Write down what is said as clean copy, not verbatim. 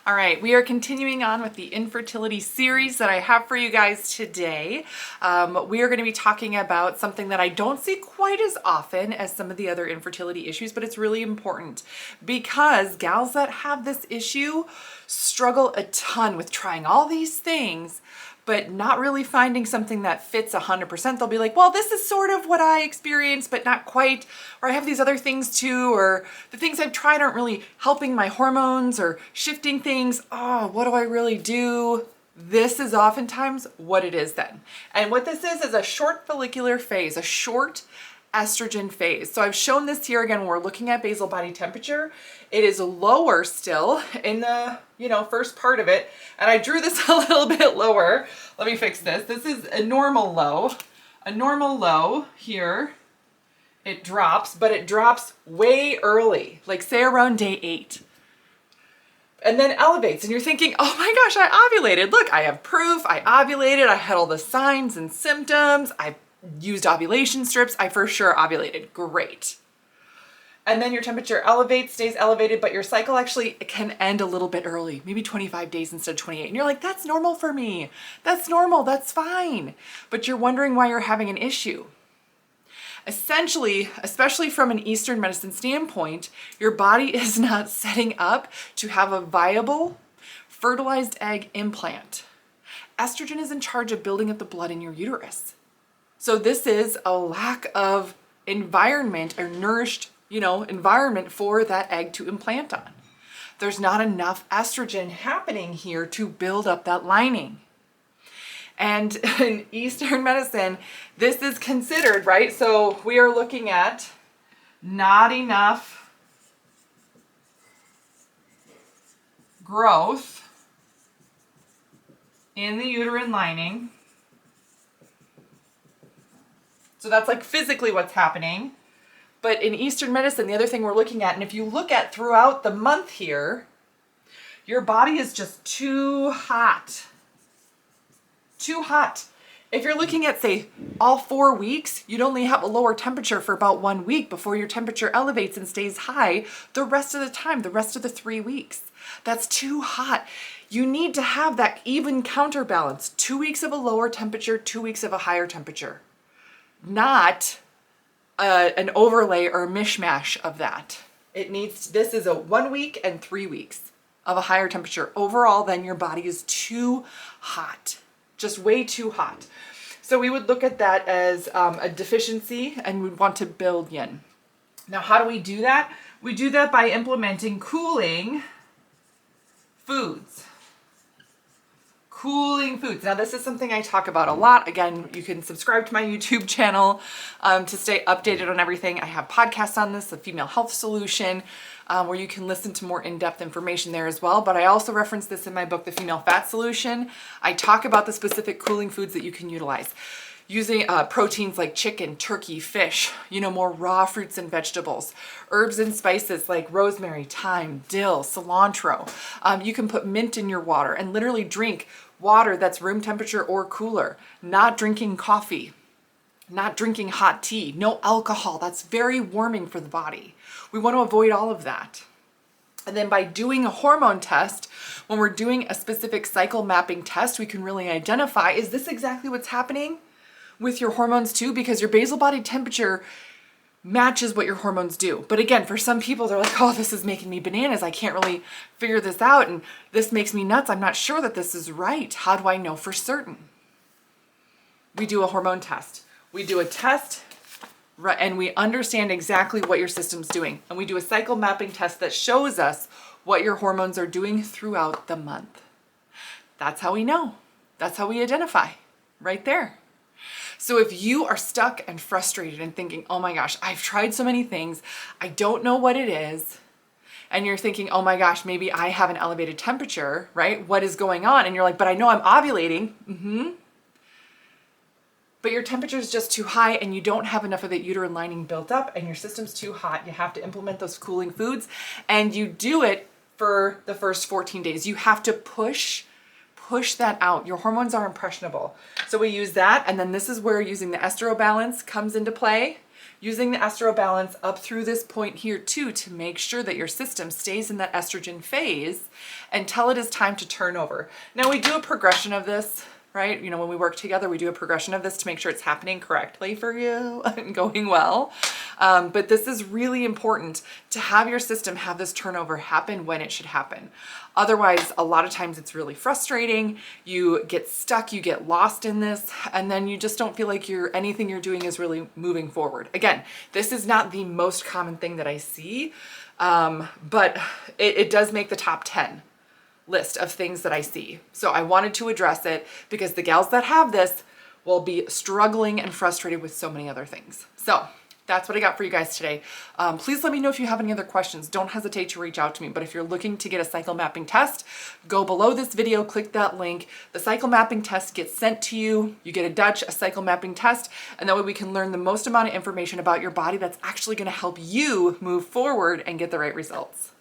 All right, we are continuing on with the infertility series that I have for you guys today. We are going to be talking about something that I don't see quite as often as some of the other infertility issues, but it's really important because gals that have this issue struggle a ton with trying all these things, but not really finding something that fits 100%. They'll be like, well, this is sort of what I experienced, but not quite, or I have these other things too, or the things I've tried aren't really helping my hormones or shifting things. Oh, what do I really do? This is oftentimes what it is then. And what this is a short follicular phase, a short estrogen phase. So I've shown this here again when we're looking at basal body temperature. It is lower still in the, first part of it. And I drew this a little bit lower. Let me fix this. This is a normal low. A normal low here, it drops, but it drops way early, like say around day 8. And then elevates, and you're thinking, oh my gosh, I ovulated. Look, I have proof, I ovulated, I had all the signs and symptoms, I used ovulation strips, I for sure ovulated, great. And then your temperature elevates, stays elevated, but your cycle actually can end a little bit early, maybe 25 days instead of 28. And you're like, that's normal for me. That's normal, that's fine. But you're wondering why you're having an issue. Essentially, especially from an Eastern medicine standpoint, your body is not setting up to have a viable fertilized egg implant. Estrogen is in charge of building up the blood in your uterus. So this is a lack of environment or nourished, environment for that egg to implant on. There's not enough estrogen happening here to build up that lining. And in Eastern medicine, this is considered, right? So we are looking at not enough growth in the uterine lining. So that's like physically what's happening. But in Eastern medicine, the other thing we're looking at, and if you look at throughout the month here, your body is just too hot. Too hot. If you're looking at, say, all 4 weeks, you'd only have a lower temperature for about 1 week before your temperature elevates and stays high the rest of the time, the rest of the 3 weeks. That's too hot. You need to have that even counterbalance. 2 weeks of a lower temperature, 2 weeks of a higher temperature. Not an overlay or a mishmash of that. This is a 1 week and 3 weeks of a higher temperature. Overall, then your body is too hot. Just way too hot. So we would look at that as a deficiency and we'd want to build yin. Now, how do we do that? We do that by implementing cooling foods. Cooling foods. Now, this is something I talk about a lot. Again, you can subscribe to my YouTube channel to stay updated on everything. I have podcasts on this, the Female Health Solution, where you can listen to more in-depth information there as well. But I also reference this in my book, The Female Fat Solution. I talk about the specific cooling foods that you can utilize. Using proteins like chicken, turkey, fish, more raw fruits and vegetables, herbs and spices like rosemary, thyme, dill, cilantro. You can put mint in your water and literally drink water that's room temperature or cooler. Not drinking coffee, not drinking hot tea, no alcohol. That's very warming for the body. We want to avoid all of that. And then by doing a hormone test, when we're doing a specific cycle mapping test, we can really identify, is this exactly what's happening with your hormones too? Because your basal body temperature matches what your hormones do. But again, for some people, they're like, oh, this is making me bananas. I can't really figure this out. And this makes me nuts. I'm not sure that this is right. How do I know for certain? We do a hormone test. We do a test and we understand exactly what your system's doing. And we do a cycle mapping test that shows us what your hormones are doing throughout the month. That's how we know. That's how we identify right there. So if you are stuck and frustrated and thinking, oh my gosh, I've tried so many things, I don't know what it is, and you're thinking, oh my gosh, maybe I have an elevated temperature, right? What is going on? And you're like, but I know I'm ovulating. But your temperature is just too high and you don't have enough of the uterine lining built up and your system's too hot. You have to implement those cooling foods and you do it for the first 14 days. You have to push that out. Your hormones are impressionable. So we use that, and then this is where using the estero balance comes into play. using the estrol balance up through this point here too to make sure that your system stays in that estrogen phase until it is time to turn over. Now we do a progression of this, right? You know, when we work together, we do a progression of this to make sure it's happening correctly for you and going well. But this is really important to have your system have this turnover happen when it should happen. Otherwise, a lot of times it's really frustrating. You get stuck, you get lost in this, and then you just don't feel like anything you're doing is really moving forward. Again, this is not the most common thing that I see, but it does make the top 10 list of things that I see. So I wanted to address it because the gals that have this will be struggling and frustrated with so many other things. So that's what I got for you guys today. Please let me know if you have any other questions. Don't hesitate to reach out to me. But if you're looking to get a cycle mapping test, go below this video, click that link. The cycle mapping test gets sent to you. You get a cycle mapping test, and that way we can learn the most amount of information about your body that's actually going to help you move forward and get the right results.